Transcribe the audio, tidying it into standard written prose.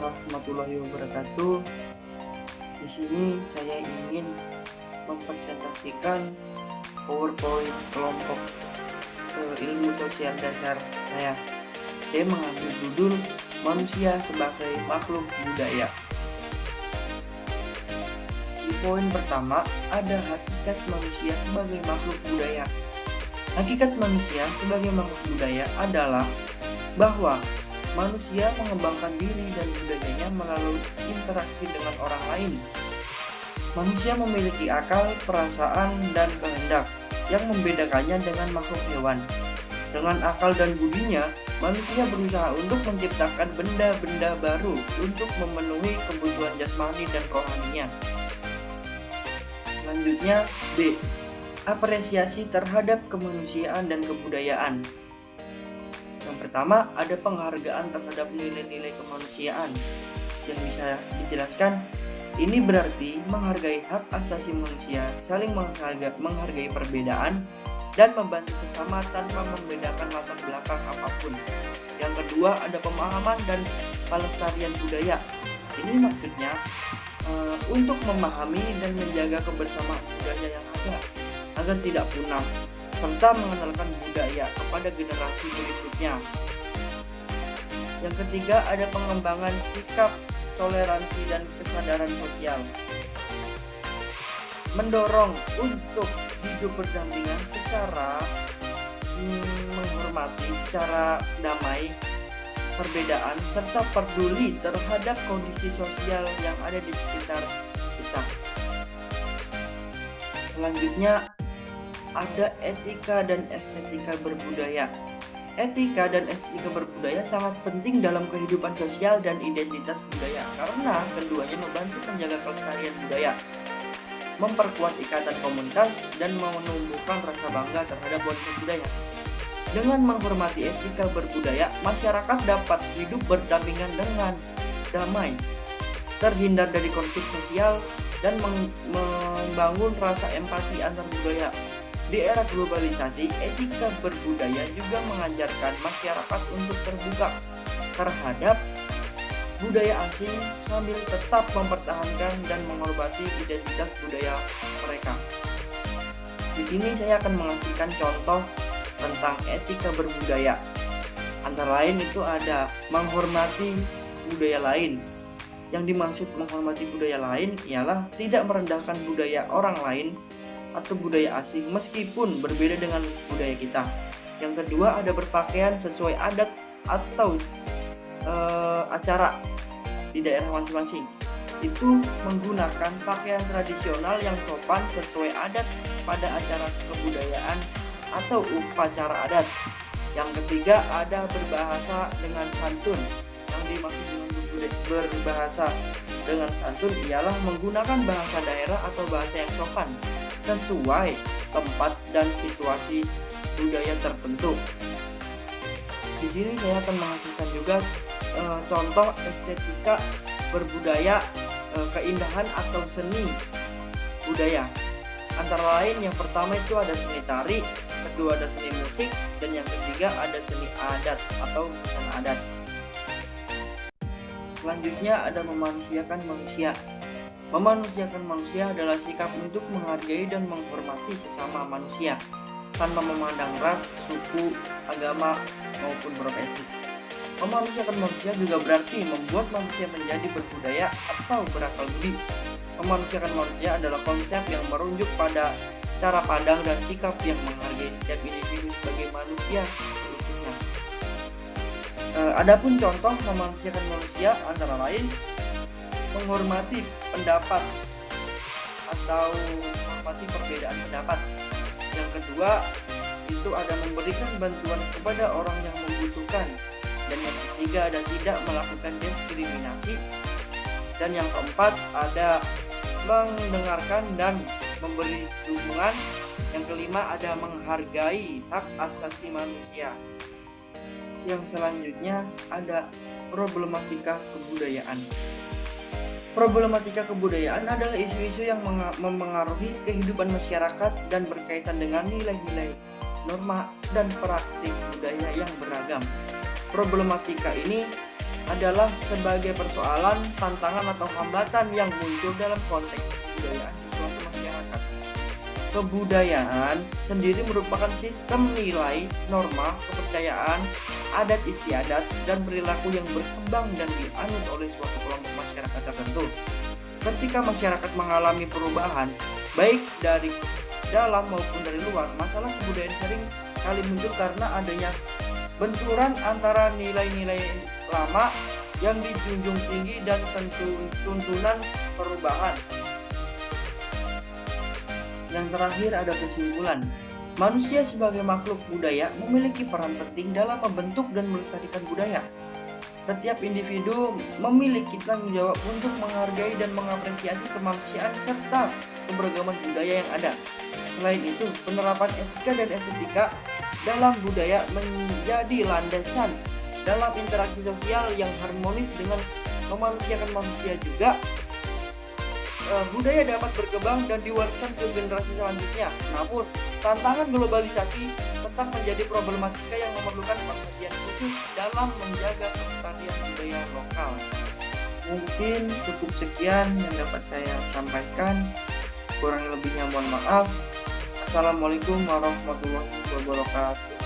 warahmatullahi wabarakatuh. Di sini saya ingin mempresentasikan PowerPoint kelompok ilmu sosial dasar saya. Saya mengambil judul Manusia sebagai Makhluk Budaya. Di poin pertama ada hakikat manusia sebagai makhluk budaya. Hakikat manusia sebagai makhluk budaya adalah bahwa manusia mengembangkan diri dan budayanya melalui interaksi dengan orang lain. Manusia memiliki akal, perasaan, dan kehendak yang membedakannya dengan makhluk hewan. Dengan akal dan budinya, manusia berusaha untuk menciptakan benda-benda baru untuk memenuhi kebutuhan jasmani dan rohaninya. Selanjutnya, B. Apresiasi terhadap kemanusiaan dan kebudayaan. Yang pertama, ada penghargaan terhadap nilai-nilai kemanusiaan. Yang bisa dijelaskan, ini berarti menghargai hak asasi manusia, saling menghargai perbedaan, dan membantu sesama tanpa membedakan latar belakang apapun. Yang kedua, ada pemahaman dan pelestarian budaya. Ini maksudnya untuk memahami dan menjaga kebersamaan budaya yang ada agar tidak punah, serta mengenalkan budaya kepada generasi berikutnya. Yang ketiga, ada pengembangan sikap, toleransi, dan kesadaran sosial. Mendorong untuk hidup berdampingan secara menghormati secara damai perbedaan serta peduli terhadap kondisi sosial yang ada di sekitar kita. Selanjutnya, ada etika dan estetika berbudaya. Etika dan estetika berbudaya sangat penting dalam kehidupan sosial dan identitas budaya karena keduanya membantu menjaga kelestarian budaya, memperkuat ikatan komunitas, dan menumbuhkan rasa bangga terhadap warisan budaya. Dengan menghormati etika berbudaya, masyarakat dapat hidup berdampingan dengan damai, terhindar dari konflik sosial, dan membangun rasa empati antar budaya. Di era globalisasi, etika berbudaya juga mengajarkan masyarakat untuk terbuka terhadap budaya asing sambil tetap mempertahankan dan menghormati identitas budaya mereka. Di sini saya akan mengasihkan contoh tentang etika berbudaya. Antara lain itu ada menghormati budaya lain. Yang dimaksud menghormati budaya lain ialah tidak merendahkan budaya orang lain atau budaya asing meskipun berbeda dengan budaya kita. Yang kedua, ada berpakaian sesuai adat atau acara di daerah masing-masing. Itu menggunakan pakaian tradisional yang sopan sesuai adat pada acara kebudayaan atau upacara adat. Yang ketiga, ada berbahasa dengan santun. Yang dimaksud dengan berbahasa dengan santun ialah menggunakan bahasa daerah atau bahasa yang sopan sesuai tempat dan situasi budaya tertentu. Di sini saya akan menghasilkan juga contoh estetika berbudaya, keindahan atau seni budaya. Antara lain yang pertama itu ada seni tari, kedua ada seni musik, dan yang ketiga ada seni adat atau busana adat. Selanjutnya ada memanusiakan manusia. Memanusiakan manusia adalah sikap untuk menghargai dan menghormati sesama manusia tanpa memandang ras, suku, agama, maupun profesi. Memanusiakan manusia juga berarti membuat manusia menjadi berbudaya atau berakal budi. Memanusiakan manusia adalah konsep yang merujuk pada cara pandang dan sikap yang menghargai setiap individu sebagai manusia seutuhnya. Adapun contoh memanusiakan manusia antara lain menghormati pendapat atau menghormati perbedaan pendapat. Yang kedua itu ada memberikan bantuan kepada orang yang membutuhkan. Dan yang ketiga ada tidak melakukan diskriminasi. Dan yang keempat ada mendengarkan dan memberi dukungan. Yang kelima ada menghargai hak asasi manusia. Yang selanjutnya ada problematika kebudayaan. Problematika kebudayaan adalah isu-isu yang mempengaruhi kehidupan masyarakat dan berkaitan dengan nilai-nilai, norma, dan praktik budaya yang beragam. Problematika ini adalah sebagai persoalan, tantangan atau hambatan yang muncul dalam konteks kebudayaan di suatu masyarakat. Kebudayaan sendiri merupakan sistem nilai, norma, kepercayaan, adat istiadat, dan perilaku yang berkembang dan dianut oleh suatu kelompok masyarakat tertentu. Ketika masyarakat mengalami perubahan, baik dari dalam maupun dari luar, masalah kebudayaan sering kali muncul karena adanya benturan antara nilai-nilai lama yang dijunjung tinggi dan tuntunan perubahan. Yang terakhir ada kesimpulan. Manusia sebagai makhluk budaya memiliki peran penting dalam membentuk dan melestarikan budaya. Setiap individu memiliki tanggung jawab untuk menghargai dan mengapresiasi kemanusiaan serta keberagaman budaya yang ada. Selain itu, penerapan etika dan estetika dalam budaya menjadi landasan dalam interaksi sosial yang harmonis dengan memanusiakan manusia juga. Budaya dapat berkembang dan diwariskan ke generasi selanjutnya. Namun, tantangan globalisasi tetap menjadi problematika yang memerlukan perhatian khusus dalam menjaga kelestarian budaya lokal. Mungkin cukup sekian yang dapat saya sampaikan. Kurang lebihnya mohon maaf. Assalamualaikum warahmatullahi wabarakatuh.